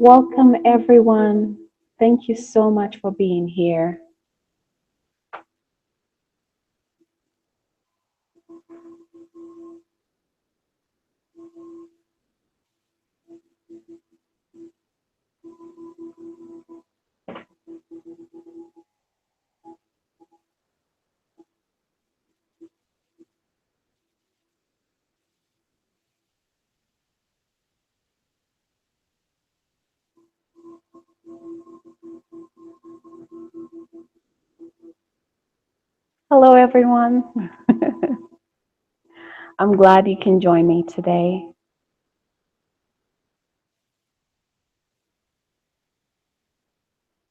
Welcome, everyone. Thank you so much for being here. Hello, everyone. I'm glad you can join me today.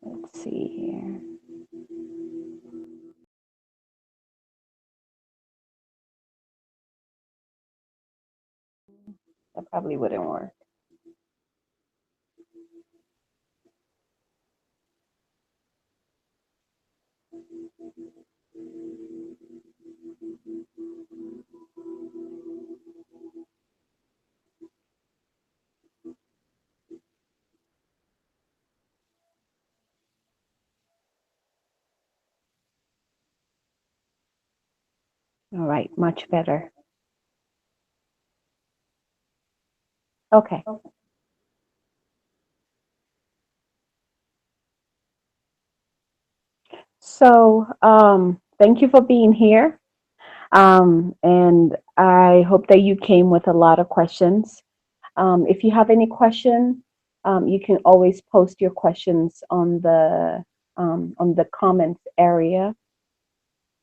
Let's see here. That probably wouldn't work. All right, much better. Okay. So, thank you for being here. And I hope that you came with a lot of questions. If you have any question, you can always post your questions on the comments area.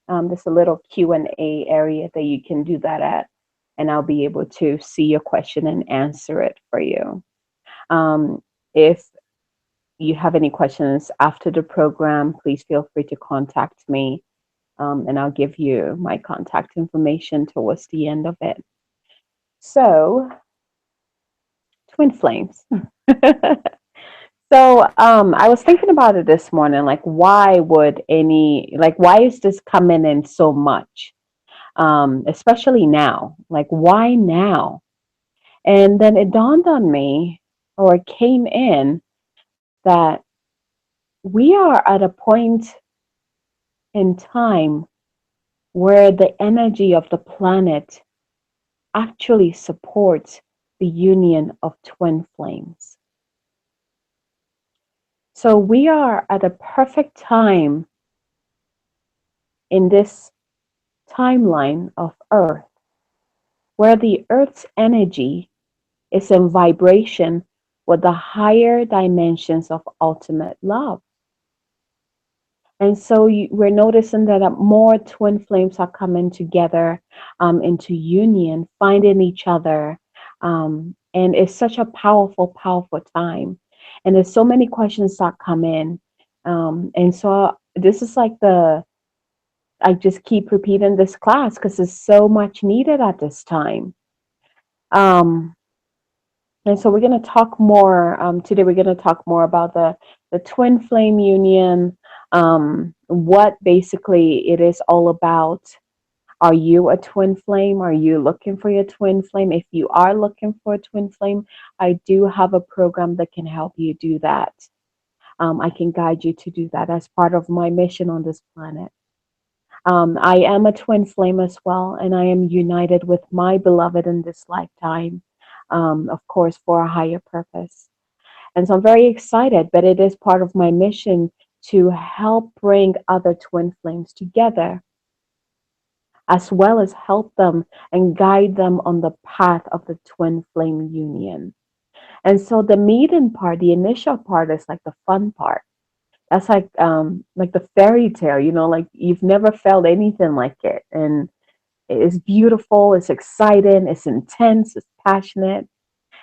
There's a little Q&A area that you can do that at, and I'll be able to see your question and answer it for you. If you have any questions after the program, please feel free to contact me, and I'll give you my contact information towards the end of it. So, twin flames. So, I was thinking about it this morning, like why is this coming in so much? Especially now. Like, why now? And then it dawned on me, or it came in, that we are at a point in time where the energy of the planet actually supports the union of twin flames. So we are at a perfect time in this timeline of Earth where the Earth's energy is in vibration with the higher dimensions of ultimate love. And so we're noticing that more twin flames are coming together into union, finding each other. And it's such a powerful, powerful time. And there's so many questions that come in. And so this is like I just keep repeating this class because it's so much needed at this time. Um, and so we're going to talk more today. We're going to talk more about the twin flame union, what basically it is all about. Are you a twin flame? Are you looking for your twin flame? If you are looking for a twin flame, I do have a program that can help you do that. I can guide you to do that as part of my mission on this planet. I am a twin flame as well, and I am united with my beloved in this lifetime, of course, for a higher purpose. And so I'm very excited, but it is part of my mission to help bring other twin flames together, as well as help them and guide them on the path of the twin flame union. And so the meeting part, the initial part, is like the fun part. That's like the fairy tale, like you've never felt anything like it. And it's beautiful, it's exciting, it's intense, it's passionate.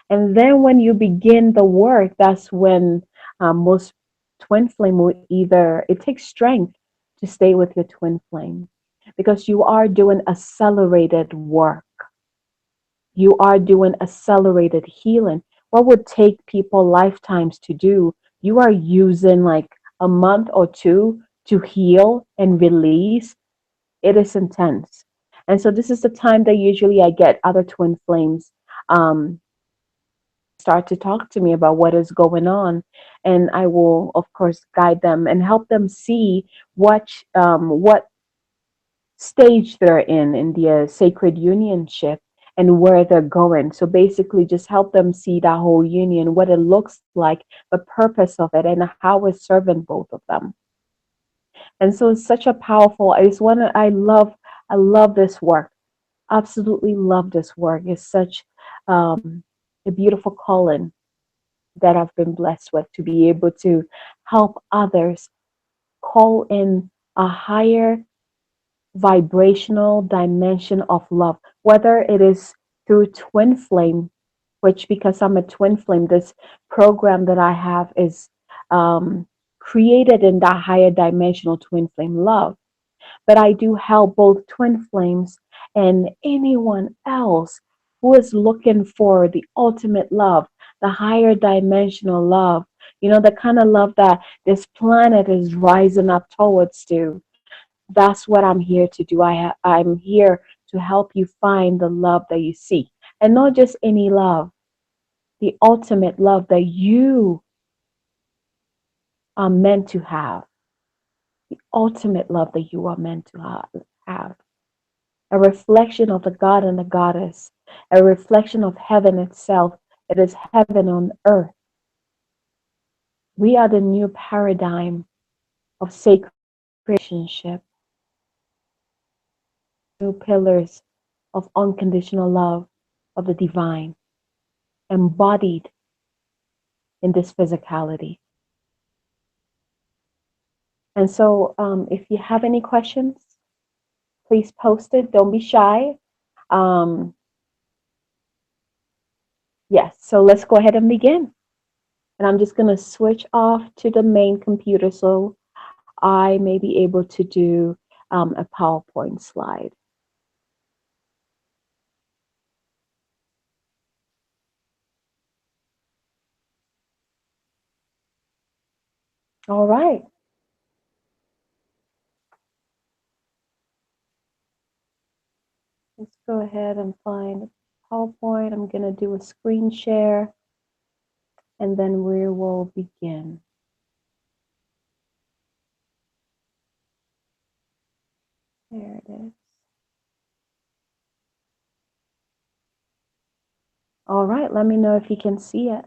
And then when you begin the work, that's when most twin flame will either, it takes strength to stay with your twin flame because you are doing accelerated work. You are doing accelerated healing. What would take people lifetimes to do, you are using like a month or two to heal and release. It is intense. And so this is the time that usually I get other twin flames um, start to talk to me about what is going on, and I will, of course, guide them and help them see what stage they're in the sacred unionship and where they're going. So basically, just help them see that whole union, what it looks like, the purpose of it, and how it's serving both of them. And so it's such a powerful. I just want to. I love this work. Absolutely love this work. It's such um, a beautiful calling that I've been blessed with to be able to help others call in a higher vibrational dimension of love, whether it is through twin flame, which because I'm a twin flame, this program that I have is um, created in that higher dimensional twin flame love. But I do help both twin flames and anyone else who is looking for the ultimate love, the higher dimensional love, the kind of love that this planet is rising up towards to. That's what I'm here to do. I'm here to help you find the love that you seek. And not just any love, the ultimate love that you are meant to have, the ultimate love that you are meant to have. A reflection of the God and the goddess, a reflection of heaven itself. It is heaven on earth. We are the new paradigm of sacred relationship, new pillars of unconditional love of the divine, embodied in this physicality. And so, if you have any questions, please post it. Don't be shy. Um, yes, so let's go ahead and begin. And I'm just going to switch off to the main computer so I may be able to do a PowerPoint slide. All right, let's go ahead and find PowerPoint. I'm going to do a screen share and then we will begin. There it is. All right, let me know if you can see it.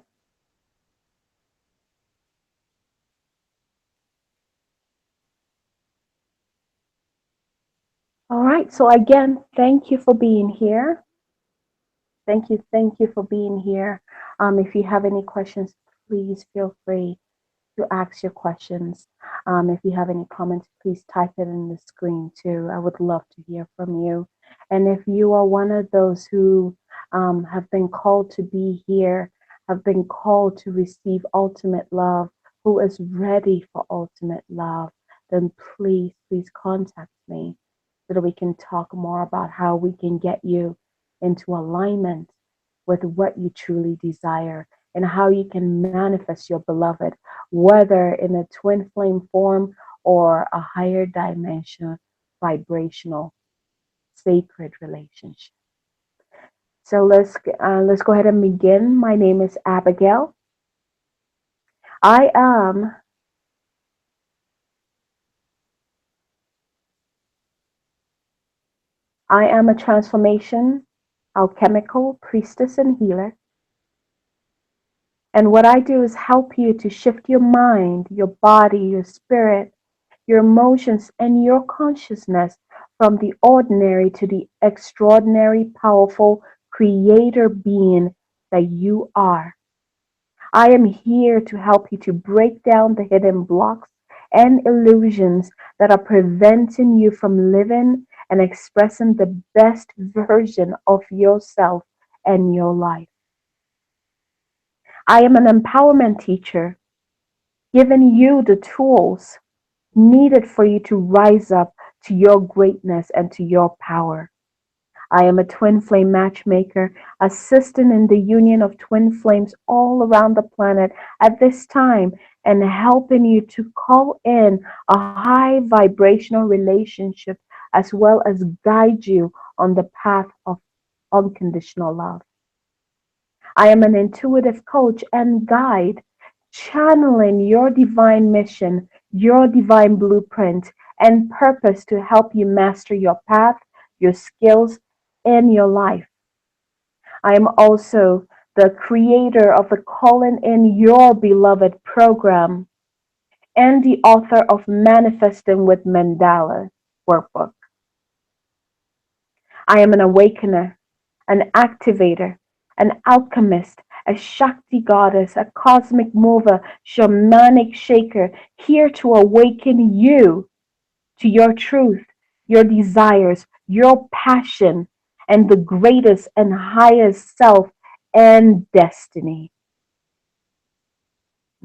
All right, so again, thank you for being here. Thank you for being here. If you have any questions, please feel free to ask your questions. If you have any comments, please type it in the screen too. I would love to hear from you. And if you are one of those who have been called to be here, have been called to receive ultimate love, who is ready for ultimate love, then please contact me so that we can talk more about how we can get you into alignment with what you truly desire and how you can manifest your beloved, whether in a twin flame form or a higher dimension, vibrational, sacred relationship. So let's go ahead and begin. My name is Abigail. I am I am a transformation alchemical priestess and healer. And what I do is help you to shift your mind, your body, your spirit, your emotions, and your consciousness from the ordinary to the extraordinary, powerful creator being that you are. I am here to help you to break down the hidden blocks and illusions that are preventing you from living and expressing the best version of yourself and your life. I am an empowerment teacher, giving you the tools needed for you to rise up to your greatness and to your power. I am a twin flame matchmaker, assisting in the union of twin flames all around the planet at this time and helping you to call in a high vibrational relationship as well as guide you on the path of unconditional love. I am an intuitive coach and guide, channeling your divine mission, your divine blueprint, and purpose to help you master your path, your skills, and your life. I am also the creator of the Calling in Your Beloved program and the author of Manifesting with Mandala workbook. I am an awakener, an activator, an alchemist, a Shakti goddess, a cosmic mover, shamanic shaker, here to awaken you to your truth, your desires, your passion, and the greatest and highest self and destiny.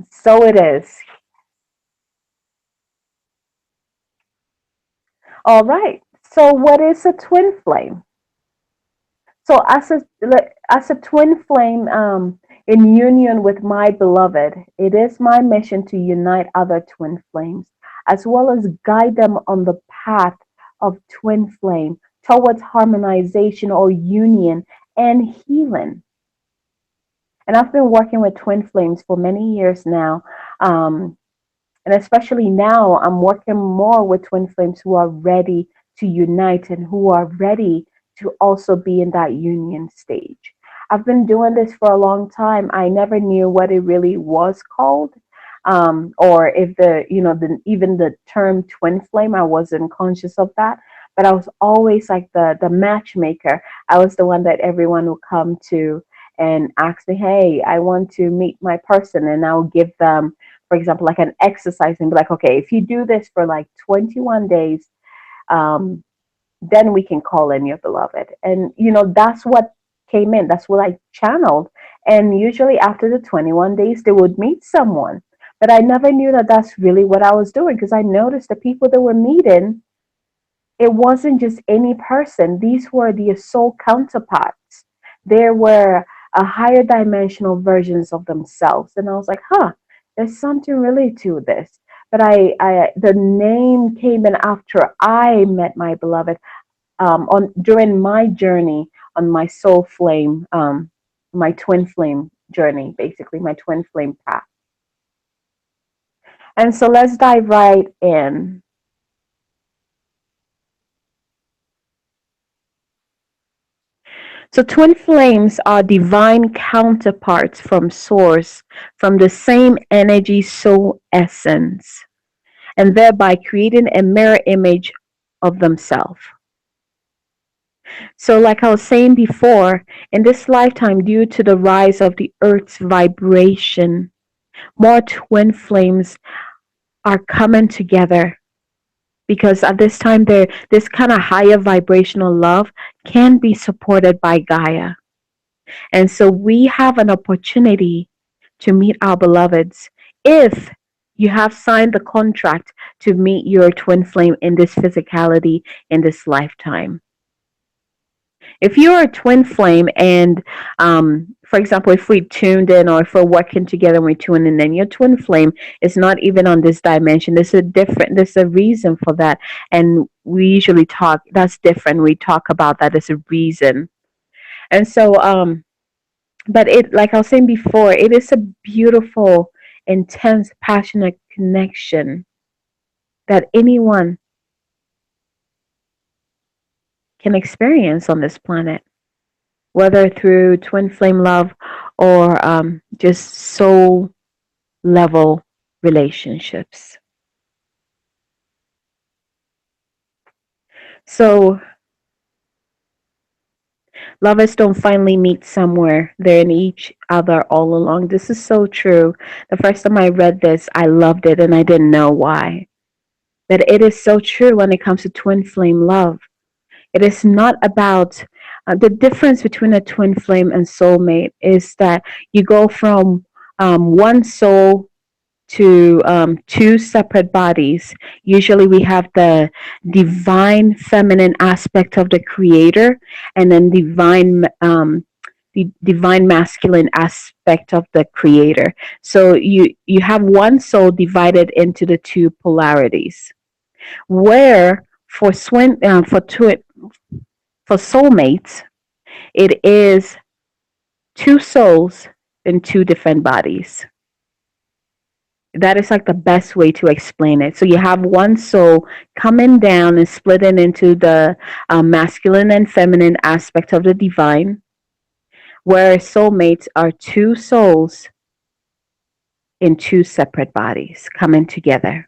So it is. All right. So, what is a twin flame? So as a twin flame in union with my beloved, it is my mission to unite other twin flames as well as guide them on the path of twin flame towards harmonization or union and healing. And I've been working with twin flames for many years now. Um, and especially now, I'm working more with twin flames who are ready to unite and who are ready to also be in that union stage. I've been doing this for a long time. I never knew what it really was called. Or if even the term twin flame, I wasn't conscious of that. But I was always like the matchmaker. I was the one that everyone would come to and ask me, hey, I want to meet my person, and I'll give them, for example, like an exercise and be like, okay, if you do this for like 21 days, um, then we can call in your beloved. And, that's what came in. That's what I channeled. And usually after the 21 days, they would meet someone. But I never knew that that's really what I was doing because I noticed the people that were meeting, it wasn't just any person. These were the soul counterparts. There were a higher dimensional versions of themselves. And I was like, huh, there's something really to this. But the name came in after I met my beloved on during my journey on my soul flame, my twin flame journey, basically my twin flame path. And so let's dive right in. So, twin flames are divine counterparts from source, from the same energy, soul essence, and thereby creating a mirror image of themselves. So, like I was saying before, in this lifetime, due to the rise of the Earth's vibration, more twin flames are coming together because at this time, this kind of higher vibrational love can be supported by Gaia. And so we have an opportunity to meet our beloveds if you have signed the contract to meet your twin flame in this physicality in this lifetime. If you're a twin flame and, for example, if we tuned in or if we're working together and we tune in, then your twin flame is not even on this dimension. There's a reason for that. And we usually talk, that's different. We talk about that as a reason. And so, but it, like I was saying before, it is a beautiful, intense, passionate connection that anyone can experience on this planet, whether through twin flame love or just soul level relationships. So lovers don't finally meet somewhere, they're in each other all along. This is so true. The first time I read this, I loved it and I didn't know why. That it is so true when it comes to twin flame love. It is not about the difference between a twin flame and soulmate is that you go from one soul to two separate bodies. Usually we have the divine feminine aspect of the creator and then the divine masculine aspect of the creator. So you have one soul divided into the two polarities. Where for swin for twin for soulmates, it is two souls in two different bodies. That is like the best way to explain it. So you have one soul coming down and splitting into the masculine and feminine aspect of the divine, where soulmates are two souls in two separate bodies coming together.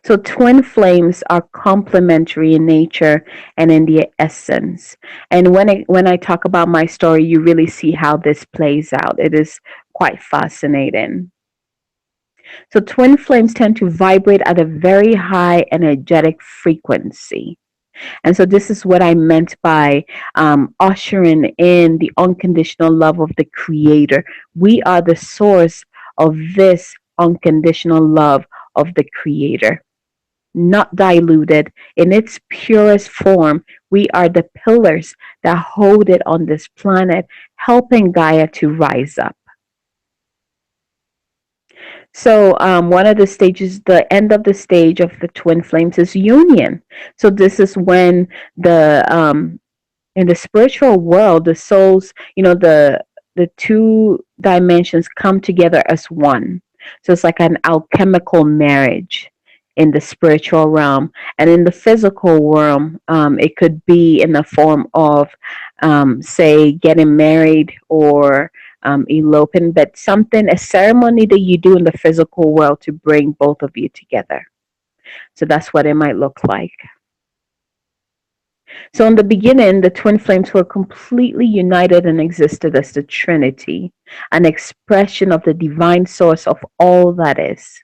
So twin flames are complementary in nature and in their essence. And when I talk about my story, you really see how this plays out. It is quite fascinating. So twin flames tend to vibrate at a very high energetic frequency. And so this is what I meant by ushering in the unconditional love of the Creator. We are the source of this unconditional love of the Creator, not diluted in its purest form. We are the pillars that hold it on this planet, helping Gaia to rise up. So, one of the stages, the end of the stage of the twin flames is union. So, this is when the in the spiritual world, the souls, the two dimensions come together as one. So it's like an alchemical marriage in the spiritual realm, and in the physical realm, it could be in the form of, say, getting married or eloping, but something, a ceremony that you do in the physical world to bring both of you together. So that's what it might look like. So, in the beginning, the twin flames were completely united and existed as the Trinity, an expression of the divine source of all that is.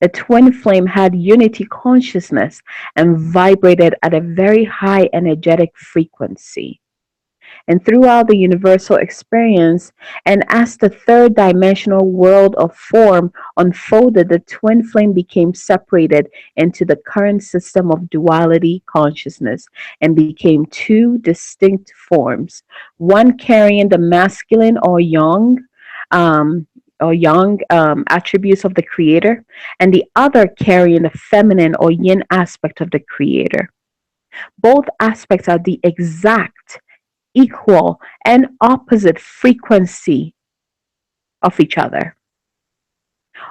The twin flame had unity consciousness and vibrated at a very high energetic frequency. And throughout the universal experience, and as the third dimensional world of form unfolded, the twin flame became separated into the current system of duality consciousness and became two distinct forms, one carrying the masculine um, or yang attributes of the creator, and the other carrying the feminine or yin aspect of the creator. Both aspects are the exact, equal, and opposite frequency of each other.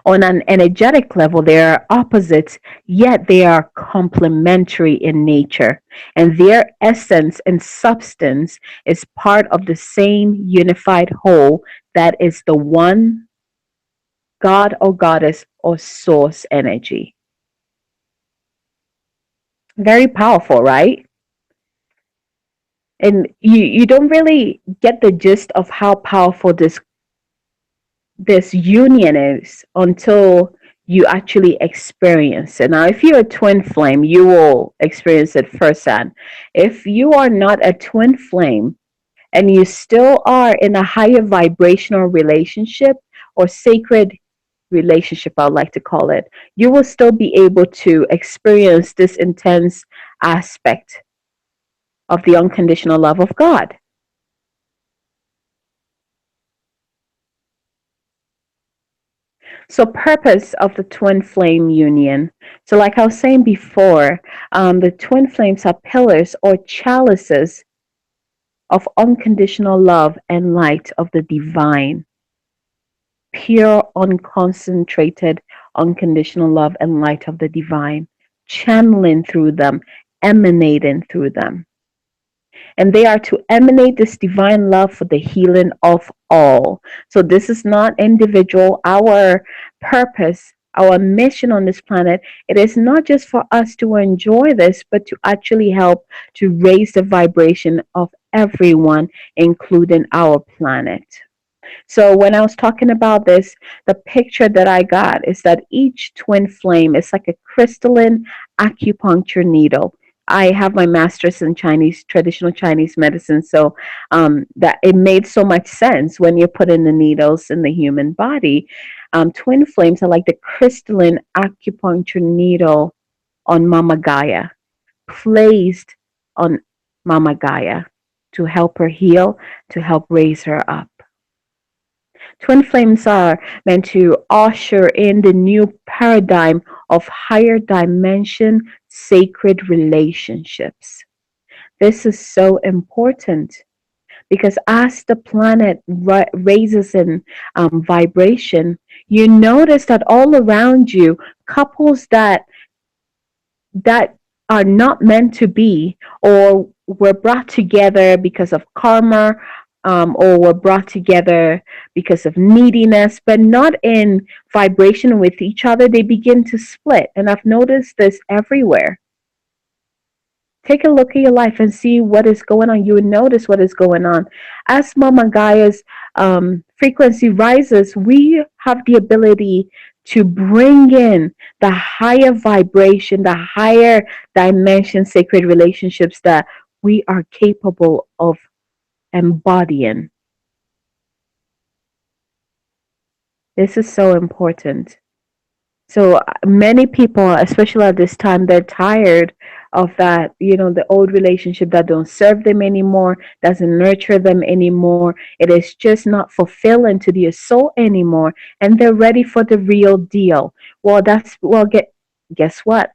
On an energetic level, they are opposites, yet they are complementary in nature, and their essence and substance is part of the same unified whole that is the one God or goddess or source energy. Very powerful, right? And you don't really get the gist of how powerful this union is until you actually experience it. Now, if you're a twin flame, you will experience it firsthand. If you are not a twin flame and you still are in a higher vibrational relationship or sacred relationship, I would like to call it, you will still be able to experience this intense aspect of the unconditional love of God. So, purpose of the twin flame union. So, like I was saying before, the twin flames are pillars or chalices of unconditional love and light of the divine, pure, unconcentrated, unconditional love and light of the divine, channeling through them, emanating through them. And they are to emanate this divine love for the healing of all. So this is not individual. Our purpose, our mission on this planet, it is not just for us to enjoy this, but to actually help to raise the vibration of everyone, including our planet. So when I was talking about this, the picture that I got is that each twin flame is like a crystalline acupuncture needle. I have my master's in Chinese, traditional Chinese medicine, so that it made so much sense when you put in the needles in the human body. Twin flames are like the crystalline acupuncture needle on Mama Gaia, placed on Mama Gaia to help her heal, to help raise her up. Twin flames are meant to usher in the new paradigm of higher dimension sacred relationships. This is so important because as the planet raises in vibration, you notice that all around you, couples that are not meant to be, or were brought together because of karma, or were brought together because of neediness, but not in vibration with each other, they begin to split. And I've noticed this everywhere. Take a look at your life and see what is going on. You would notice what is going on. As Mama Gaia's frequency rises, we have the ability to bring in the higher vibration, the higher dimension, sacred relationships that we are capable of embodying. This is so important. So many people, especially at this time, they're tired of that, the old relationship that don't serve them anymore, doesn't nurture them anymore. It is just not fulfilling to their soul anymore, and they're ready for the real deal. Guess what?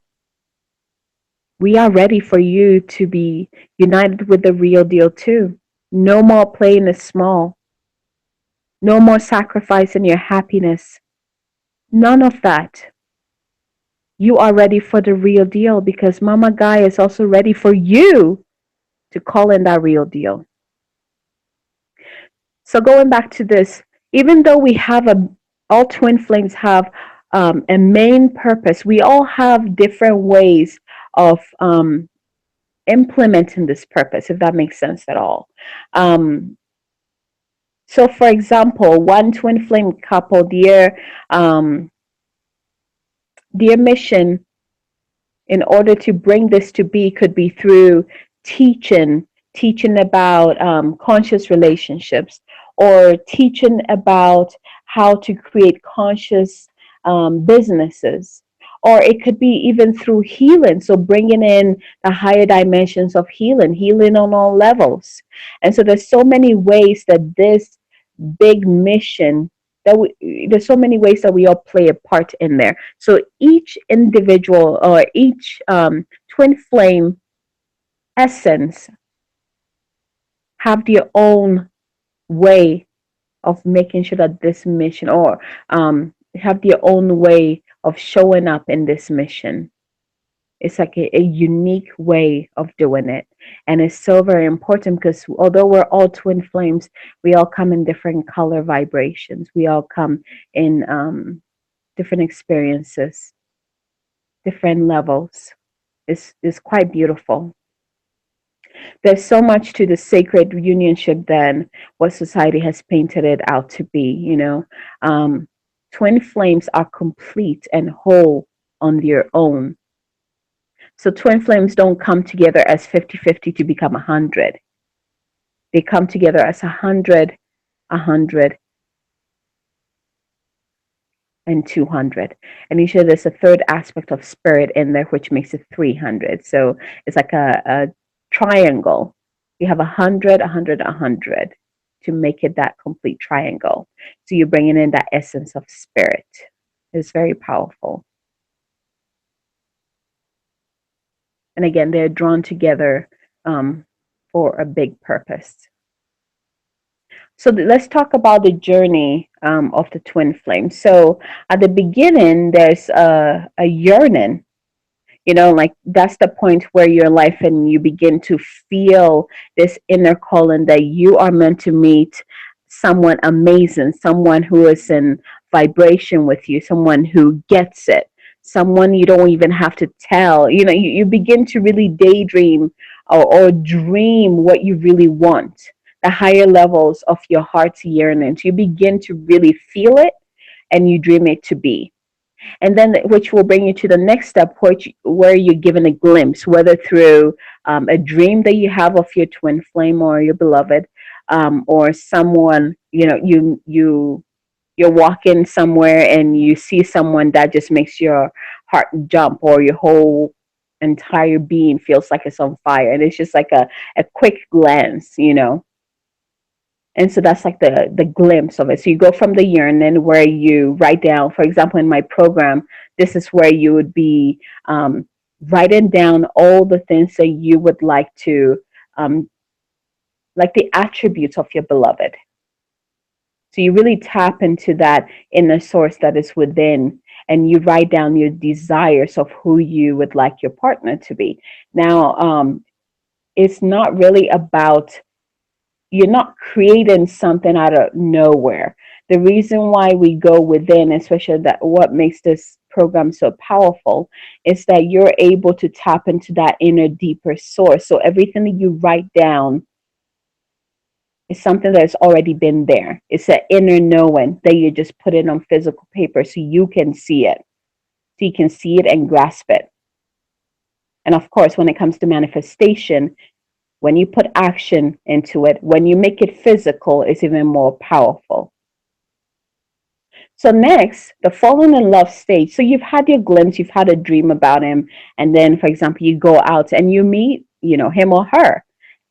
We are ready for you to be united with the real deal too. No more playing it small. No more sacrificing your happiness. None of that. You are ready for the real deal because Mama Gaia is also ready for you to call in that real deal. So going back to this, even though all twin flames have a main purpose, we all have different ways of implementing this purpose, if that makes sense at all. Um, so, for example, one twin flame couple, their mission in order to bring this to be could be through teaching teaching about conscious relationships, or teaching about how to create conscious businesses, or it could be even through healing, so bringing in the higher dimensions of healing on all levels. And so there's so many ways that this big mission there's so many ways that we all play a part in there. So each individual, or each twin flame essence, have their own way of making sure that this mission, or have their own way of showing up in this mission. It's like a unique way of doing it. And it's so very important because although we're all twin flames, we all come in different color vibrations. We all come in different experiences, different levels. It's quite beautiful. There's so much to the sacred unionship than what society has painted it out to be. Twin flames are complete and whole on their own. So twin flames don't come together as 50-50 to become 100. They come together as 100, 100, and 200. And usually there's a third aspect of spirit in there, which makes it 300. So it's like a triangle. You have 100, 100, 100 to make it that complete triangle. So you're bringing in that essence of spirit. It's very powerful. And again, they're drawn together for a big purpose. So let's talk about the journey of the twin flame. So at the beginning, there's a yearning. Like that's the point where your life and you begin to feel this inner calling that you are meant to meet someone amazing, someone who is in vibration with you, someone who gets it, someone you don't even have to tell. You begin to really daydream, or dream what you really want, the higher levels of your heart's yearnings. You begin to really feel it and you dream it to be. And then which will bring you to the next step, where you're given a glimpse, whether through a dream that you have of your twin flame or your beloved, or someone, you're walking somewhere and you see someone that just makes your heart jump, or your whole entire being feels like it's on fire, and it's just like a quick glance. And so that's like the glimpse of it. So you go from the yearning, where you write down, for example, in my program, this is where you would be writing down all the things that you would like to um, like the attributes of your beloved. So you really tap into that inner source that is within, and you write down your desires of who you would like your partner to be. Now, it's not really about, you're not creating something out of nowhere. The reason why we go within, especially that what makes this program so powerful, is that you're able to tap into that inner deeper source. So everything that you write down is something that's already been there. It's an inner knowing that you just put it on physical paper so you can see it. So you can see it and grasp it. And of course, when it comes to manifestation, when you put action into it, when you make it physical, it's even more powerful. So next, the falling in love stage. So you've had your glimpse, you've had a dream about him, and then, for example, you go out and you meet, him or her,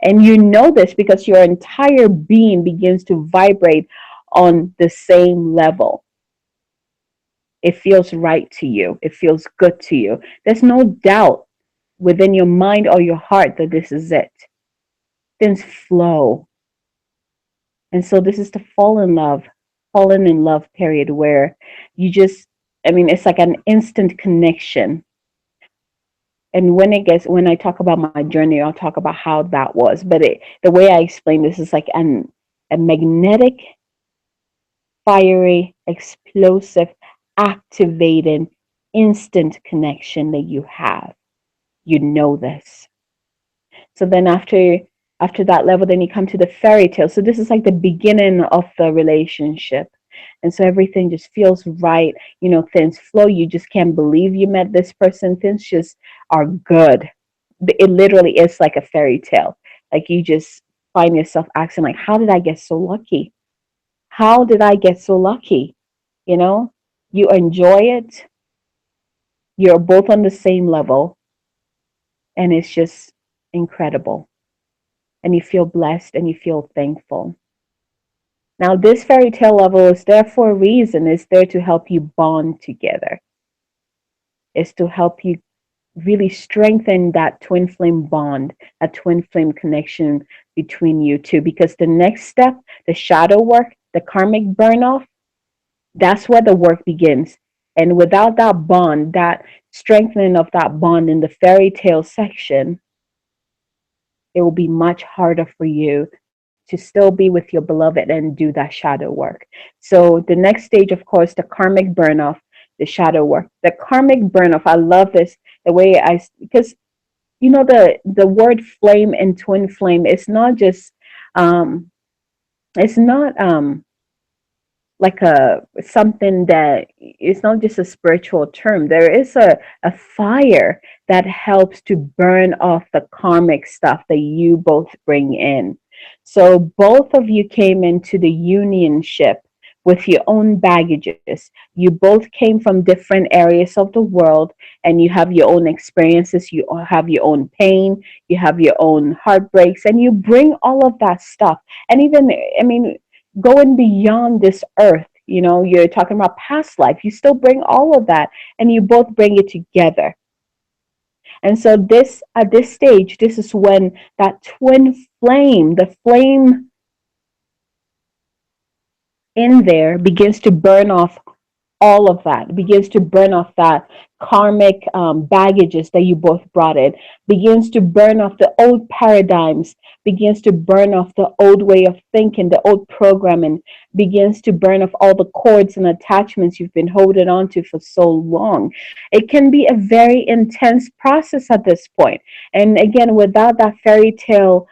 and you know this because your entire being begins to vibrate on the same level. It feels right to you. It feels good to you. There's no doubt within your mind or your heart that this is it. Things flow. And so this is the fallen in love period where you just, I mean, it's like an instant connection. And when I talk about my journey, I'll talk about how that was. But the way I explain this is like a magnetic, fiery, explosive, activating, instant connection that you have. You know this. So then after that level, then you come to the fairy tale. So this is like the beginning of the relationship. And so everything just feels right. Things flow. You just can't believe you met this person. Things just are good. It literally is like a fairy tale. Like you just find yourself asking, like, how did I get so lucky? How did I get so lucky? You know, you enjoy it. You're both on the same level, and it's just incredible. And you feel blessed and you feel thankful. Now, this fairy tale level is there for a reason. It's there to help you bond together. It's to help you really strengthen that twin flame bond, that twin flame connection between you two. Because the next step, the shadow work, the karmic burn off, that's where the work begins. And without that bond, that strengthening of that bond in the fairy tale section, it will be much harder for you to still be with your beloved and do that shadow work. So the next stage, of course, the karmic burn off, the shadow work. The karmic burn off, I love this, the way because the word flame and twin flame, um, it's not like a something that it's not just a spiritual term. There is a fire that helps to burn off the karmic stuff that you both bring in. So both of you came into the unionship with your own baggages. You both came from different areas of the world, and you have your own experiences, you have your own pain, you have your own heartbreaks, and you bring all of that stuff. And even, I mean, going beyond this earth, you're talking about past life, you still bring all of that, and you both bring it together. And so this at this stage, this is when that twin flame, the flame in there, begins to burn off all of that, begins to burn off that karmic baggages that you both brought in, begins to burn off the old paradigms, begins to burn off the old way of thinking, the old programming, begins to burn off all the cords and attachments you've been holding on to for so long. It can be a very intense process at this point. And again, without that fairy tale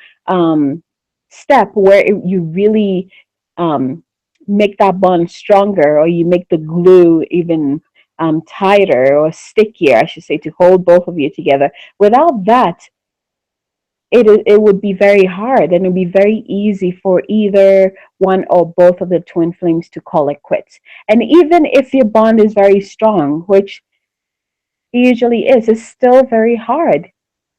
step where you really um, make that bond stronger, or you make the glue even tighter or stickier, I should say, to hold both of you together. Without that, it would be very hard, and it would be very easy for either one or both of the twin flames to call it quits. And even if your bond is very strong, which usually is, it's still very hard.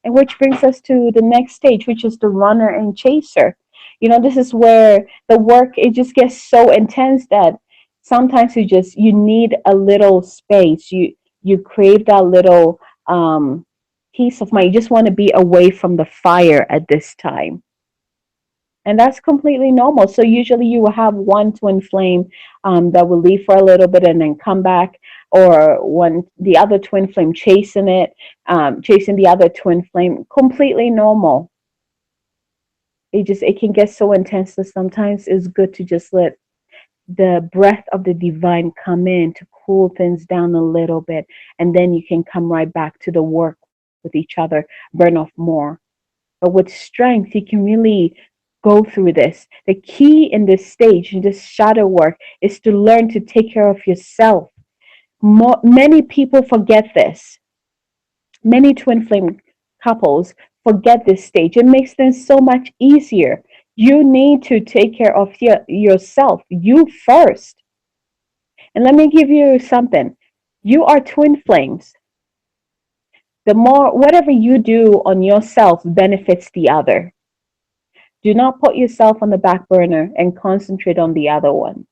And which brings us to the next stage, which is the runner and chaser. This is where the work, it just gets so intense that sometimes you need a little space. You crave that little peace of mind. You just want to be away from the fire at this time. And that's completely normal. So usually you will have one twin flame that will leave for a little bit and then come back, or one the other twin flame chasing it, chasing the other twin flame. Completely normal. It can get so intense that sometimes it's good to just let the breath of the divine come in to cool things down a little bit, and then you can come right back to the work with each other, burn off more. But with strength, you can really go through this. The key in this stage, in this shadow work, is to learn to take care of yourself. Many people forget this. Many twin flame couples forget this stage. It makes things so much easier. You need to take care of yourself, you first. And let me give you something. You are twin flames. The more, whatever you do on yourself benefits the other. Do not put yourself on the back burner and concentrate on the other one.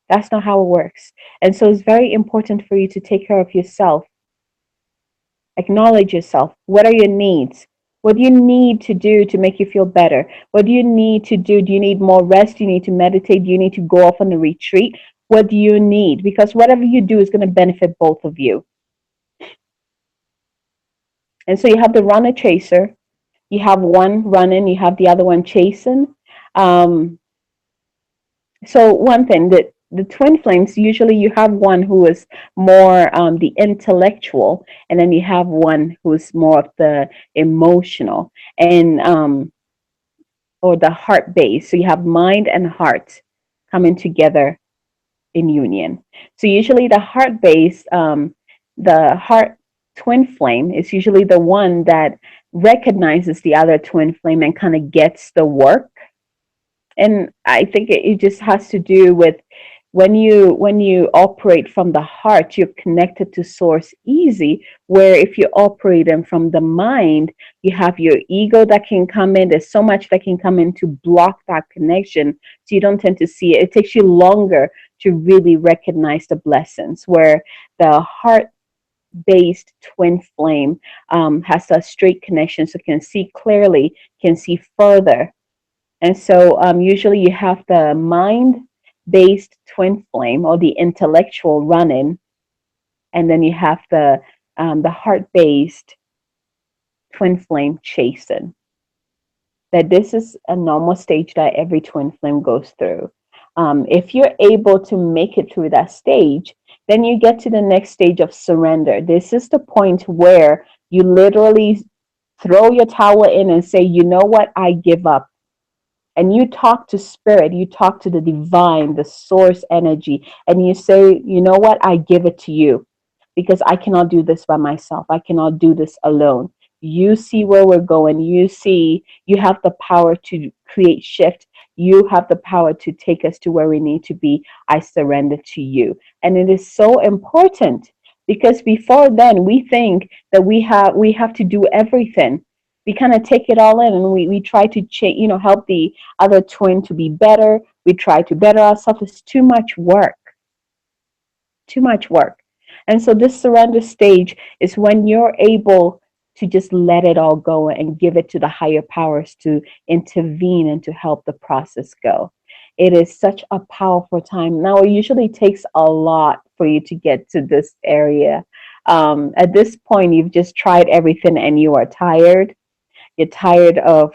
That's not how it works. And so it's very important for you to take care of yourself. Acknowledge yourself. What are your needs? What do you need to do to make you feel better? What do you need to do? Do you need more rest? Do you need to meditate? Do you need to go off on a retreat? What do you need? Because whatever you do is going to benefit both of you. And so you have the runner chaser. You have one running, you have the other one chasing. Um, so one thing that the twin flames, usually you have one who is more the intellectual, and then you have one who is more of the emotional, and or the heart base. So you have mind and heart coming together in union. So usually the heart twin flame is usually the one that recognizes the other twin flame and kind of gets the work. And I think it just has to do with when you operate from the heart, you're connected to source easy. Where if you're operating from the mind, you have your ego that can come in. There's so much that can come in to block that connection, so you don't tend to see it. It takes you longer to really recognize the blessings. Where the heart based twin flame has a straight connection, so can see clearly, can see further. And so usually you have the mind based twin flame or the intellectual running, and then you have the heart based twin flame chasing. That this is a normal stage that every twin flame goes through. If you're able to make it through that stage, then you get to the next stage of surrender. This is the point where you literally throw your towel in and say, you know what, I give up. And you talk to spirit, you talk to the divine, the source energy, and you say, you know what, I give it to you because I cannot do this by myself. I cannot do this alone. You see where we're going. You see, you have the power to create shift. You have the power to take us to where we need to be. I surrender to you. And it is so important because before then we think that we have to do everything. We kind of take it all in, and we try to help the other twin to be better. We try to better ourselves. It's too much work, too much work. And so this surrender stage is when you're able to just let it all go and give it to the higher powers to intervene and to help the process go. It is such a powerful time. Now, it usually takes a lot for you to get to this area. At this point, you've just tried everything and you are tired. You're tired of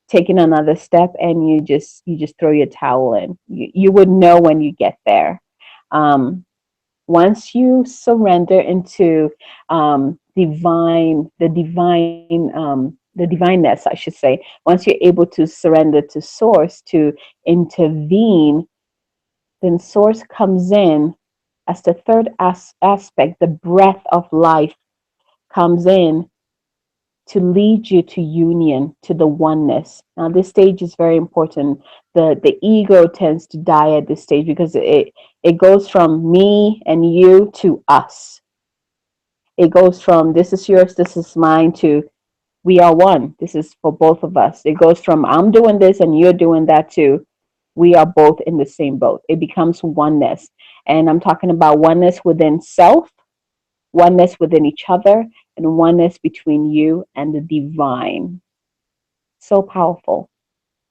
taking another step, and you just throw your towel in. You would know when you get there. Um, Once you surrender into the divineness, I should say, once you're able to surrender to source to intervene, then source comes in as the third aspect. The breath of life comes in to lead you to union, to the oneness. Now, this stage is very important. The ego tends to die at this stage because it goes from me and you to us. It goes from this is yours, this is mine, to we are one. This is for both of us. It goes from I'm doing this and you're doing that, to we are both in the same boat. It becomes oneness. And I'm talking about oneness within self, oneness within each other, and oneness between you and the divine. So powerful.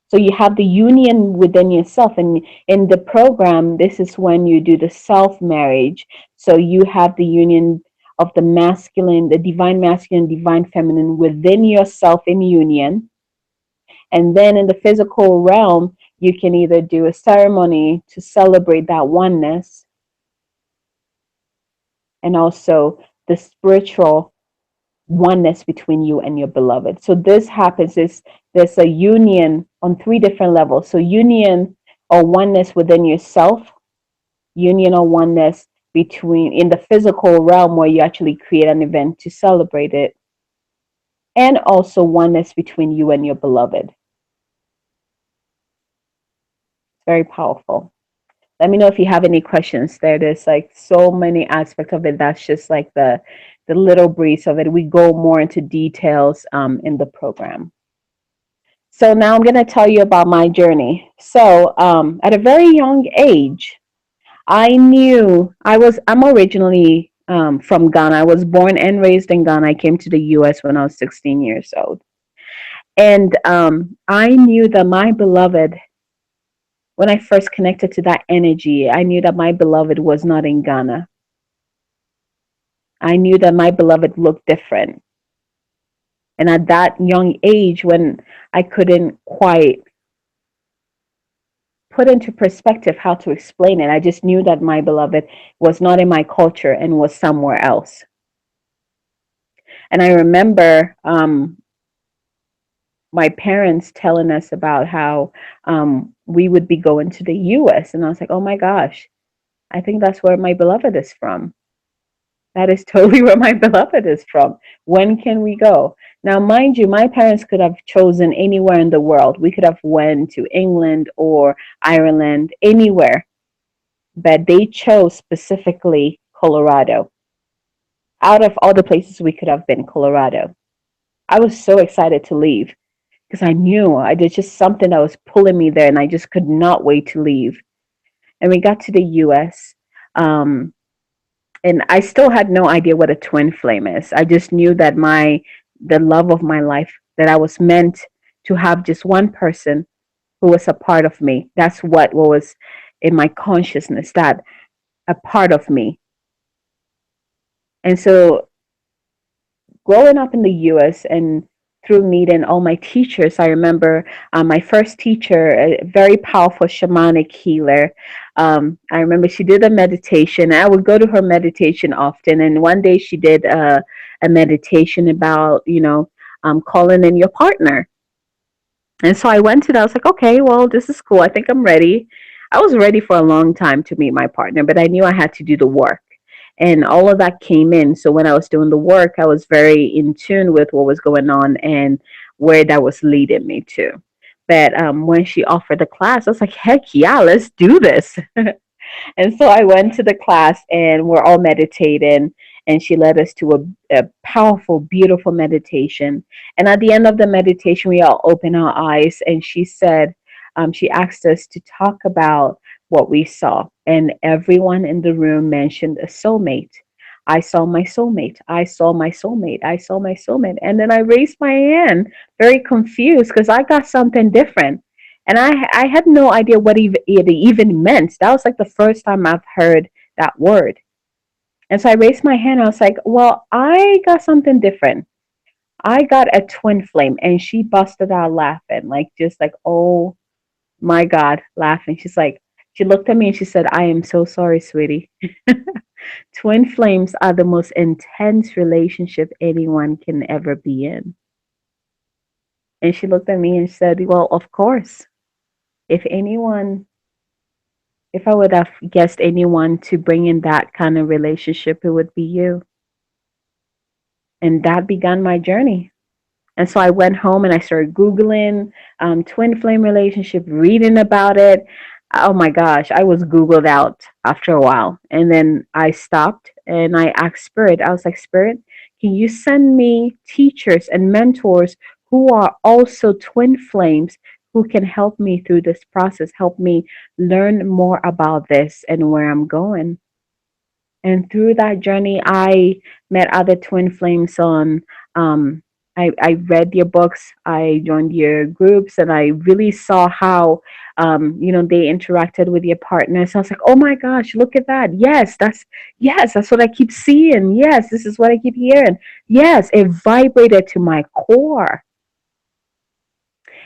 So you have the union within yourself. And in the program, this is when you do the self marriage. So you have the union of the masculine, the divine masculine, divine feminine within yourself in union. And then in the physical realm, you can either do a ceremony to celebrate that oneness, and also the spiritual oneness between you and your beloved. So this happens is there's a union on three different levels. So union or oneness within yourself, union or oneness between in the physical realm where you actually create an event to celebrate it, and also oneness between you and your beloved. It's very powerful. Let me know if you have any questions there. There's like so many aspects of it. That's just like the little breeze of it. We go more into details in the program. So now I'm going to tell you about my journey. So at a very young age, I knew I'm originally from Ghana. I was born and raised in Ghana. I came to the US when I was 16 years old. And I knew that my beloved, when I first connected to that energy, I knew that my beloved was not in Ghana. I knew that my beloved looked different. And at that young age, when I couldn't quite put into perspective how to explain it, I just knew that my beloved was not in my culture and was somewhere else. And I remember my parents telling us about how we would be going to the US. And I was like, oh my gosh, I think that's where my beloved is from. That is totally where my beloved is from. When can we go? Now, mind you, my parents could have chosen anywhere in the world. We could have went to England or Ireland, anywhere, but they chose specifically Colorado. Out of all the places we could have been, Colorado. I was so excited to leave because I knew I did just something that was pulling me there, and I just could not wait to leave. And we got to the US. And I still had no idea what a twin flame is. I just knew that the love of my life, that I was meant to have just one person who was a part of me. That's what was in my consciousness, that a part of me. And so growing up in the US and through meeting all my teachers, I remember my first teacher, a very powerful shamanic healer. I remember she did a meditation. I would go to her meditation often. And one day she did a meditation about, calling in your partner. And so I went to that. I was like, okay, well, this is cool. I think I'm ready. I was ready for a long time to meet my partner, but I knew I had to do the work. And all of that came in. So when I was doing the work, I was very in tune with what was going on and where that was leading me to. But when she offered the class, I was like, heck yeah, let's do this. And so I went to the class and we're all meditating. And she led us to a powerful, beautiful meditation. And at the end of the meditation, we all opened our eyes. And she said, she asked us to talk about what we saw. And everyone in the room mentioned a soulmate. I saw my soulmate. I saw my soulmate. I saw my soulmate. And then I raised my hand, very confused because I got something different. And I had no idea what it even meant. That was like the first time I've heard that word. And so I raised my hand. I was like, well, I got something different. I got a twin flame. And she busted out laughing, like, just like, oh my God, laughing. She looked at me and she said, I am so sorry, sweetie. Twin flames are the most intense relationship anyone can ever be in. And she looked at me and said, well, of course. If anyone, if I would have guessed anyone to bring in that kind of relationship, it would be you. And that began my journey. And so I went home and I started Googling twin flame relationship, reading about it. Oh my gosh, I was Googled out after a while. And then I stopped and I asked Spirit, I was like, Spirit, can you send me teachers and mentors who are also twin flames who can help me through this process, help me learn more about this and where I'm going? And through that journey, I met other twin flames on I read your books, I joined your groups, and I really saw how, they interacted with your partners. I was like, oh my gosh, look at that. Yes, that's what I keep seeing. Yes, this is what I keep hearing. Yes, it vibrated to my core.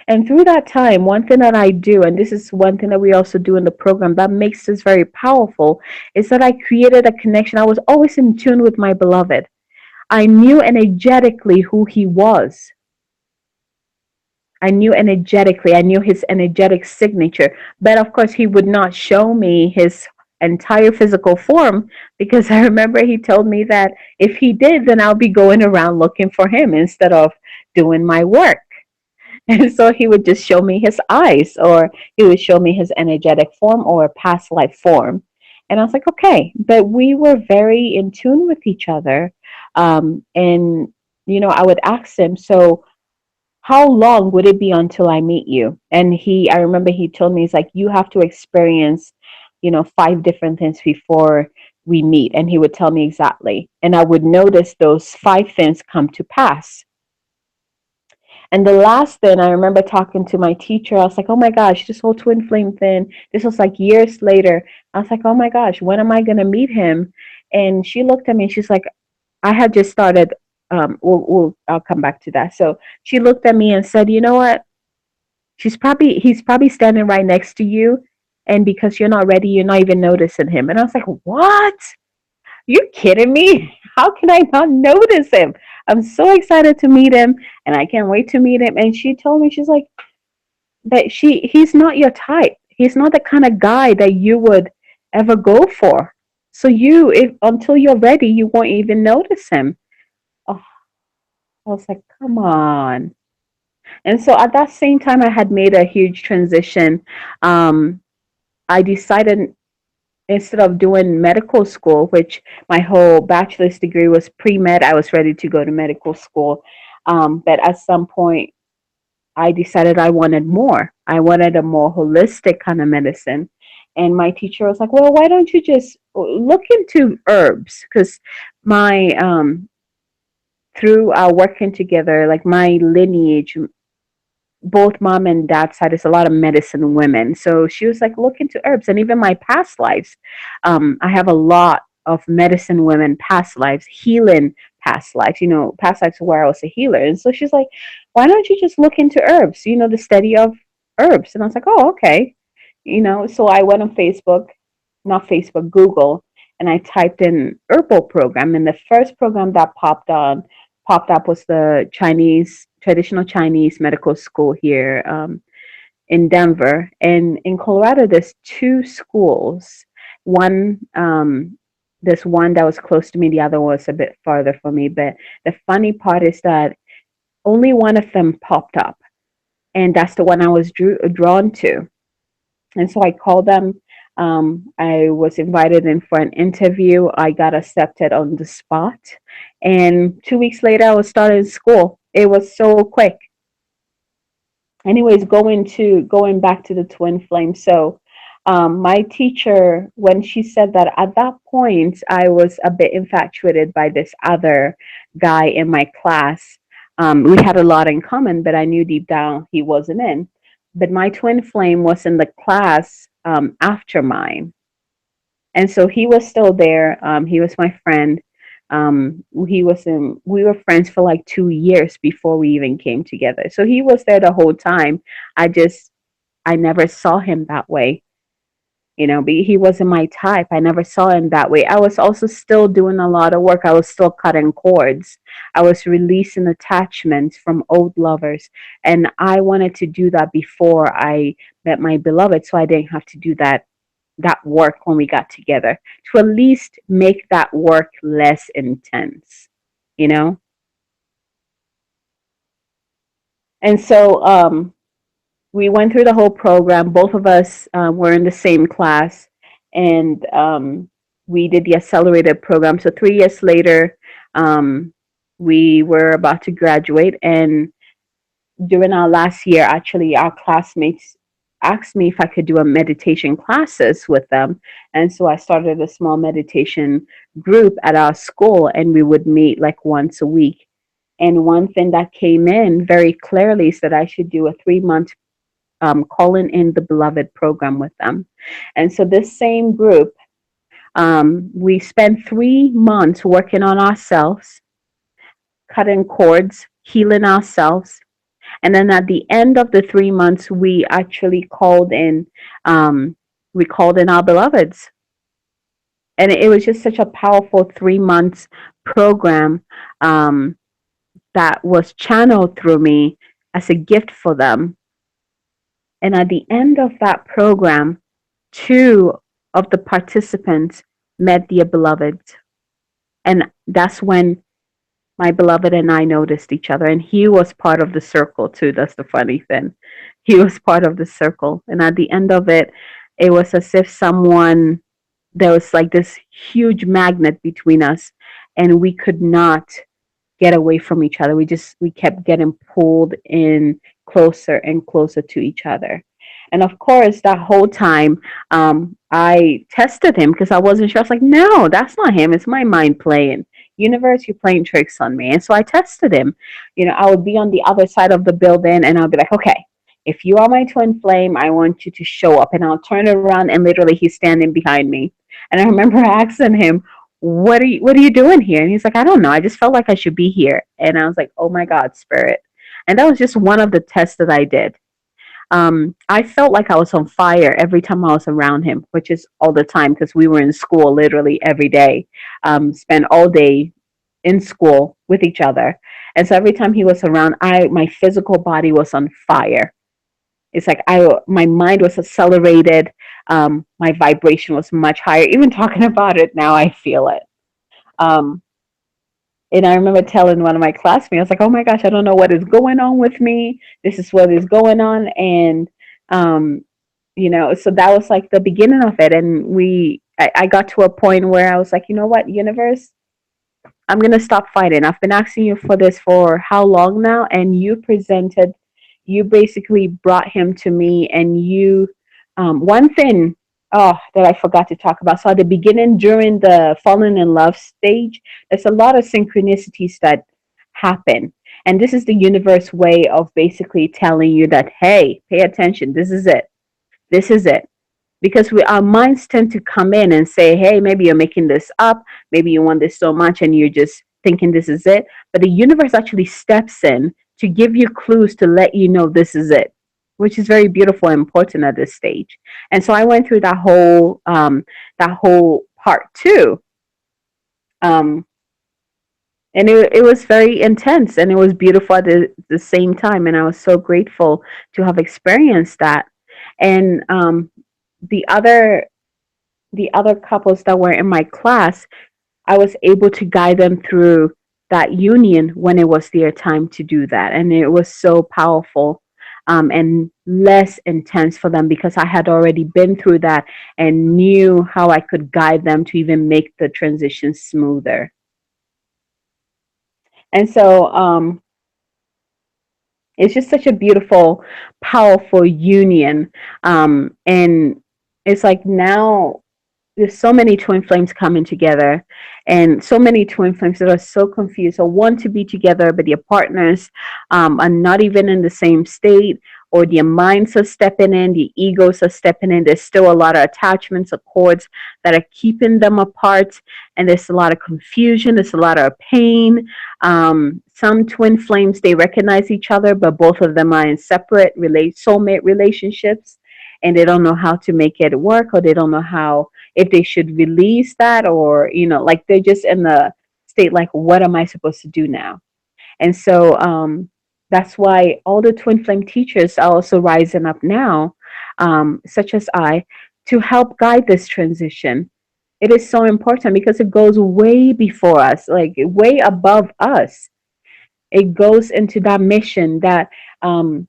And through that time, one thing that I do, and this is one thing that we also do in the program that makes this very powerful, is that I created a connection. I was always in tune with my beloved. I knew energetically who he was. I knew energetically, I knew his energetic signature. But of course, he would not show me his entire physical form because I remember he told me that if he did, then I'll be going around looking for him instead of doing my work. And so he would just show me his eyes, or he would show me his energetic form or past life form. And I was like, okay. But we were very in tune with each other. And, I would ask him, so how long would it be until I meet you? And I remember he told me, he's like, you have to experience, five different things before we meet. And he would tell me exactly. And I would notice those five things come to pass. And the last thing I remember talking to my teacher, I was like, oh my gosh, this whole twin flame thing, this was like years later. I was like, oh my gosh, when am I going to meet him? And she looked at me and she's like, I had just started. I'll come back to that. So she looked at me and said, you know what? He's probably standing right next to you. And because you're not ready, you're not even noticing him. And I was like, what? You kidding me? How can I not notice him? I'm so excited to meet him and I can't wait to meet him. And she told me, she's like, that he's not your type. He's not the kind of guy that you would ever go for. So if until you're ready, you won't even notice him. Oh, I was like, come on. And so at that same time, I had made a huge transition. Um, I decided, instead of doing medical school, which my whole bachelor's degree was pre med, I was ready to go to medical school. But at some point, I decided I wanted more. I wanted a more holistic kind of medicine. And my teacher was like, well, why don't you just look into herbs? Because my, through our working together, like my lineage, both mom and dad side is a lot of medicine women. So she was like, look into herbs. And even my past lives, I have a lot of medicine women past lives, healing past lives, past lives where I was a healer. And so she's like, why don't you just look into herbs, the study of herbs? And I was like, oh, okay. So I went on Facebook, not Facebook, Google, and I typed in herbal program. And the first program that popped up was the traditional Chinese medical school here, in Denver. And in Colorado, there's two schools. One, there's one that was close to me, the other was a bit farther from me. But the funny part is that only one of them popped up, and that's the one I was drawn to. And so I called them. I was invited in for an interview. I got accepted on the spot. And 2 weeks later, I was starting school. It was so quick. Anyways, going back to the twin flame. So my teacher, when she said that, at that point, I was a bit infatuated by this other guy in my class. We had a lot in common, but I knew deep down he wasn't in. But my twin flame was in the class after mine. And so he was still there. He was my friend. We were friends for like 2 years before we even came together. So he was there the whole time. I never saw him that way. But he wasn't my type. I never saw him that way. I was also still doing a lot of work. I was still cutting cords. I was releasing attachments from old lovers. And I wanted to do that before I met my beloved, so I didn't have to do that work when we got together, to at least make that work less intense, you know? And so we went through the whole program. Both of us were in the same class, and we did the accelerated program. So 3 years later, um, we were about to graduate. And during our last year, actually, our classmates asked me if I could do a meditation classes with them. And so I started a small meditation group at our school, and we would meet like once a week. And one thing that came in very clearly is that I should do a 3 month calling in the beloved program with them. And so this same group, we spent 3 months working on ourselves, cutting cords, healing ourselves. And then at the end of the 3 months, we actually um, called in our beloveds. And it was just such a powerful 3 months program um, that was channeled through me as a gift for them. And at the end of that program, two of the participants met their beloveds. And that's when my beloved and I noticed each other. And he was part of the circle too. That's the funny thing. He was part of the circle. And at the end of it, it was as if there was like this huge magnet between us, and we could not get away from each other. We kept getting pulled in closer and closer to each other. And of course, that whole time, I tested him because I wasn't sure. I was like, no, that's not him. It's my mind playing. Universe, you're playing tricks on me. And so I tested him. I would be on the other side of the building and I'll be like, okay, if you are my twin flame, I want you to show up. And I'll turn around and literally he's standing behind me. And I remember asking him, what are you doing here? And he's like, I don't know. I just felt like I should be here. And I was like, oh my God, spirit. And that was just one of the tests that I did. I felt like I was on fire every time I was around him, which is all the time because we were in school literally every day, spent all day in school with each other. And so every time he was around, my physical body was on fire. It's like my mind was accelerated. My vibration was much higher. Even talking about it now, I feel it. Um, and I remember telling one of my classmates, I was like, "Oh my gosh, I don't know what is going on with me. This is what is going on." And um, so that was like the beginning of it. And I got to a point where I was like, you know what, universe, I'm going to stop fighting. I've been asking you for this for how long now? And you basically brought him to me. And one thing, oh, that I forgot to talk about. So at the beginning, during the falling in love stage, there's a lot of synchronicities that happen. And this is the universe way of basically telling you that, hey, pay attention. This is it. This is it, because our minds tend to come in and say, hey, maybe you're making this up, maybe you want this so much and you're just thinking this is it. But the universe actually steps in to give you clues to let you know this is it, which is very beautiful and important at this stage. And so I went through that whole part too. um, and it was very intense and it was beautiful at the same time, and I was so grateful to have experienced that. And the other the other couples that were in my class, I was able to guide them through that union when it was their time to do that. And it was so powerful, and less intense for them because I had already been through that and knew how I could guide them to even make the transition smoother. And so it's just such a beautiful, powerful union. And it's like now there's so many twin flames coming together and so many twin flames that are so confused or want to be together but their partners are not even in the same state, or their minds are stepping in, the egos are stepping in. There's still a lot of attachments or cords that are keeping them apart, and there's a lot of confusion, there's a lot of pain. Some twin flames, they recognize each other but both of them are in separate soulmate relationships, and they don't know how to make it work, or they don't know how, if they should release that, or like they're just in the state like, what am I supposed to do now? And so that's why all the twin flame teachers are also rising up now, such as I, to help guide this transition. It is so important because it goes way before us, like way above us. It goes into that mission, that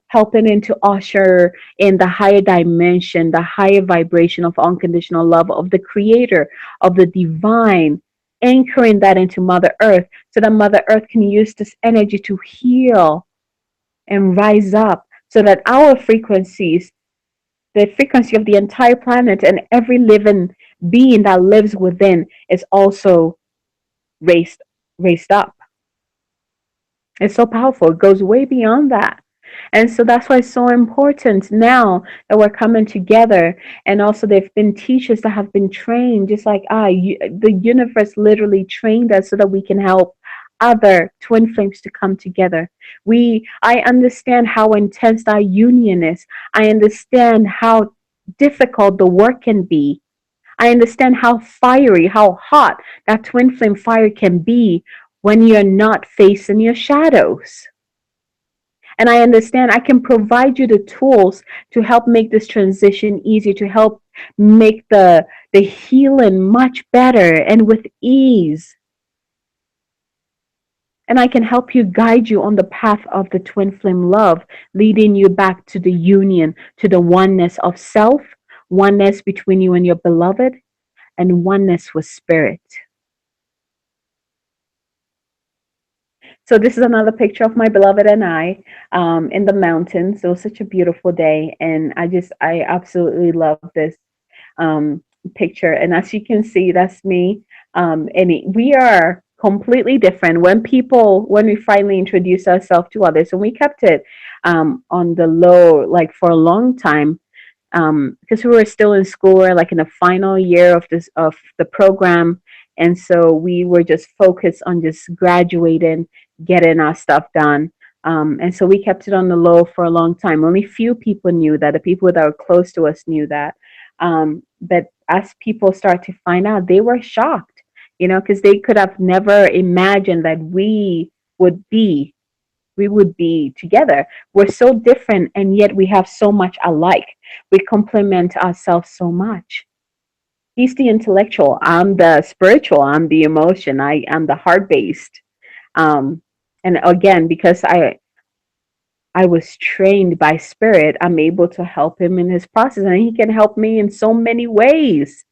helping into usher in the higher dimension, the higher vibration of unconditional love of the creator, of the divine, anchoring that into Mother Earth so that Mother Earth can use this energy to heal and rise up so that our frequencies, the frequency of the entire planet and every living being that lives within, is also raised raised up. It's so powerful. It goes way beyond that. And so that's why it's so important now that we're coming together. And also, there've been teachers that have been trained, just like the universe literally trained us so that we can help other twin flames to come together. I understand how intense our union is. I understand how difficult the work can be. I understand how fiery, how hot that twin flame fire can be when you're not facing your shadows. And I understand I can provide you the tools to help make this transition easy, to help make the healing much better and with ease. And I can help you guide you on the path of the twin flame love, leading you back to the union, to the oneness of self, oneness between you and your beloved, and oneness with spirit. So this is another picture of my beloved and I in the mountains. It was such a beautiful day, and I absolutely love this um, picture. And as you can see, that's me. We are completely different. When we finally introduce ourselves to others, and we kept it on the low, like for a long time, because we were still in school, we're like in the final year of the program, and so we were just focused on just graduating, getting our stuff done. And so we kept it on the low for a long time. Only few people knew that. The people that were close to us knew that. But as people start to find out, they were shocked, because they could have never imagined that we would be together. We're so different, and yet we have so much alike. We complement ourselves so much. He's the intellectual. I'm the spiritual. I'm the emotion. I am the heart based. Um, and again, because I was trained by spirit, I'm able to help him in his process, and he can help me in so many ways.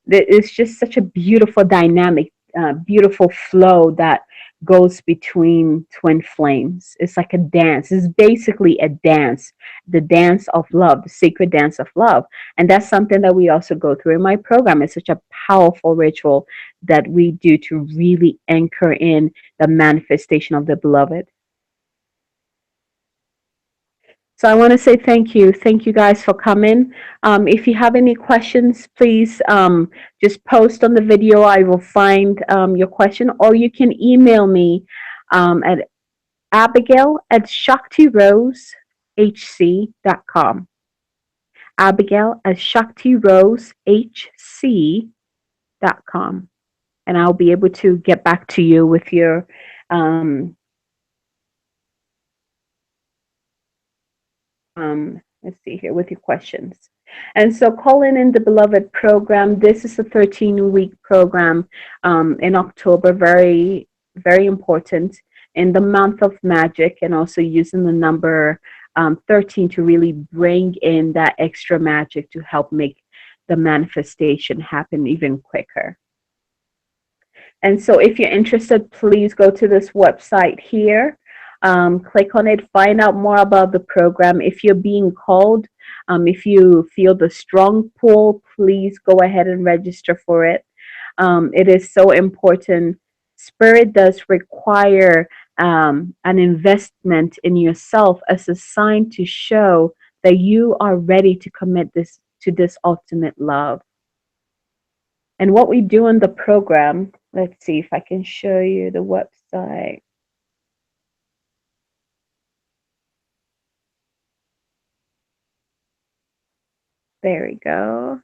It's just such a beautiful dynamic, beautiful flow that goes between twin flames. It's like a dance. It's basically a dance, the dance of love, the sacred dance of love. And that's something that we also go through in my program. It's such a powerful ritual that we do to really anchor in the manifestation of the beloved. So I want to say thank you. Thank you guys for coming. If you have any questions, please just post on the video. I will find your question, or you can email me at Abigail at ShaktiRoseHC.com. Abigail at ShaktiRoseHC.com. And I'll be able to get back to you with your let's see here, with your questions. And so calling in the beloved program, this is a 13-week program in October, very, very important in the month of magic, and also using the number 13 to really bring in that extra magic to help make the manifestation happen even quicker. And so if you're interested, please go to this website here. Click on it, find out more about the program. If you're being called, if you feel the strong pull, please go ahead and register for it. It is so important. Spirit does require an investment in yourself as a sign to show that you are ready to commit this ultimate love. And what we do in the program, let's see if I can show you the website. There we go.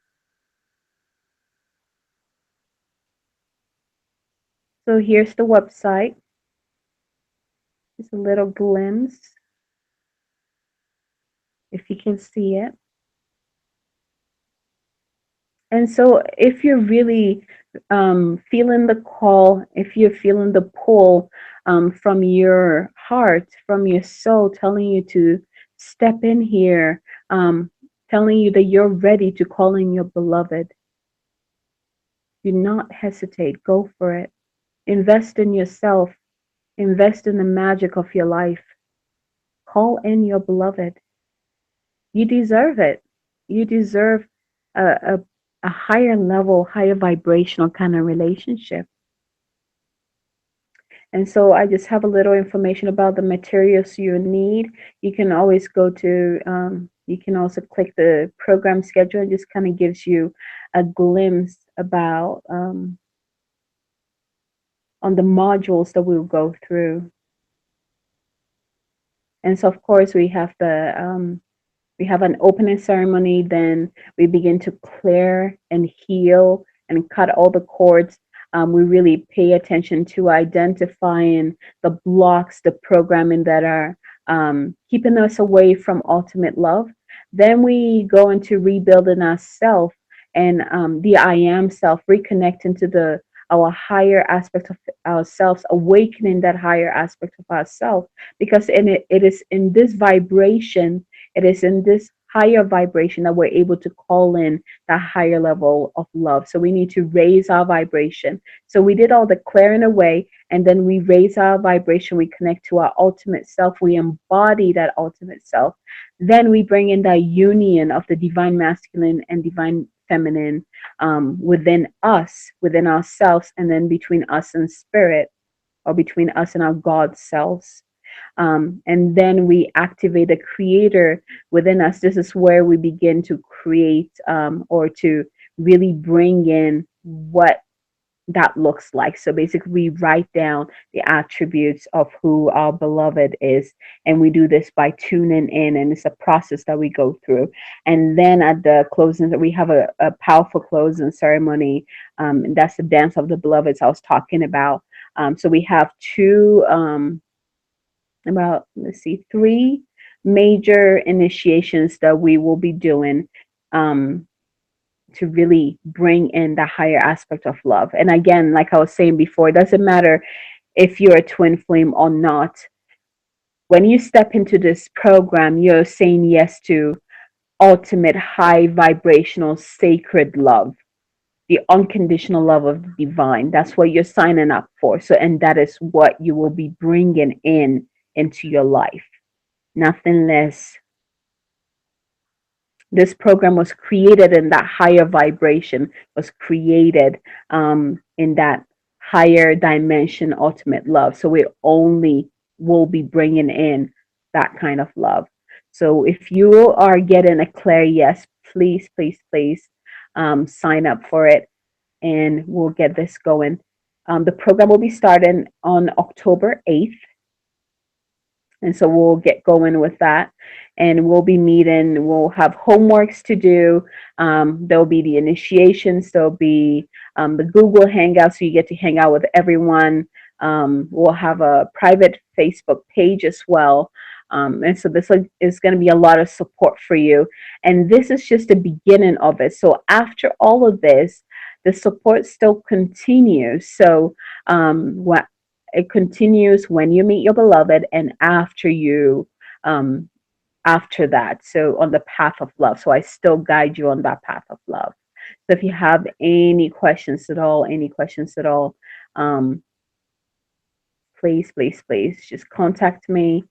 So here's the website. Just a little glimpse, if you can see it. And so if you're really feeling the call, if you're feeling the pull from your heart, from your soul, telling you to step in here, telling you that you're ready to call in your beloved, do not hesitate. Go for it. Invest in yourself. Invest in the magic of your life. Call in your beloved. You deserve it. You deserve a, a, a higher level, higher vibrational kind of relationship. And so I just have a little information about the materials you need. You can always go to, you can also click the program schedule. It just kind of gives you a glimpse about on the modules that we'll go through. And so, of course, we have an opening ceremony, then we begin to clear and heal and cut all the cords. We really pay attention to identifying the blocks, the programming that are keeping us away from ultimate love. Then we go into rebuilding ourself and the I am self, reconnecting to the our higher aspect of ourselves, awakening that higher aspect of ourselves, because it is in this vibration, it is in this higher vibration that we're able to call in that higher level of love. So we need to raise our vibration. So we did all the clearing away, and then we raise our vibration. We connect to our ultimate self. We embody that ultimate self. Then we bring in the union of the divine masculine and divine feminine within us, within ourselves, and then between us and spirit, or between us and our God selves. And then we activate the creator within us. This is where we begin to create or to really bring in what that looks like. So basically, we write down the attributes of who our beloved is, and we do this by tuning in, and it's a process that we go through. And then at the closing, we have a powerful closing ceremony, and that's the dance of the beloveds I was talking about. So we have about, let's see, three major initiations that we will be doing um, to really bring in the higher aspect of love. And again, like I was saying before, it doesn't matter if you're a twin flame or not. When you step into this program, you're saying yes to ultimate high vibrational sacred love, the unconditional love of the divine. That's what you're signing up for. So, and that is what you will be bringing in into your life. Nothing less. This program was created in that higher vibration, was created in that higher dimension, ultimate love. So we only will be bringing in that kind of love. So if you are getting a clear yes, please, please, please sign up for it, and we'll get this going. The program will be starting on October 8th. And so we'll get going with that, and we'll be meeting. We'll have homeworks to do. There'll be the initiations. There'll be the Google Hangout, so you get to hang out with everyone. We'll have a private Facebook page as well. And so this is going to be a lot of support for you. And this is just the beginning of it. So after all of this, the support still continues. So what it continues when you meet your beloved and after you after that, so on the path of love. So I still guide you on that path of love. So if you have any questions at all, um, please, please, please just contact me.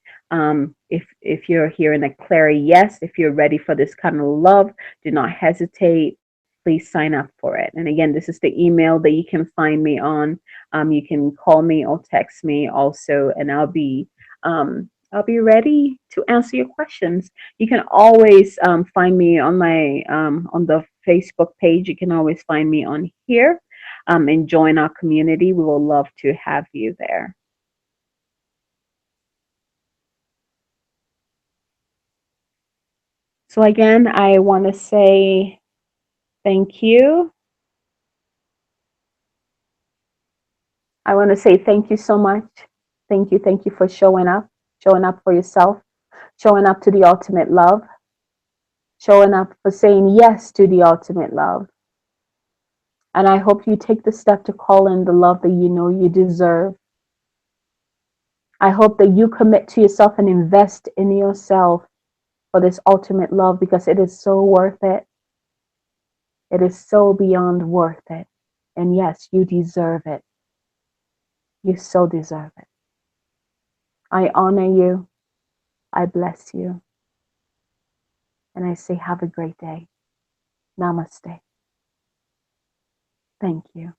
If you're hearing a clear yes, if you're ready for this kind of love, do not hesitate. Please sign up for it. And again, this is the email that you can find me on. You can call me or text me also, and I'll be ready to answer your questions. You can always find me on my on the Facebook page. You can always find me on here and join our community. We will love to have you there. So again, I want to say thank you. I want to say thank you so much. Thank you for showing up for yourself, showing up to the ultimate love, showing up for saying yes to the ultimate love. And I hope you take the step to call in the love that you know you deserve. I hope that you commit to yourself and invest in yourself for this ultimate love, because it is so worth it. It is so beyond worth it. And yes, you deserve it. You so deserve it. I honor you. I bless you. And I say, have a great day. Namaste. Thank you.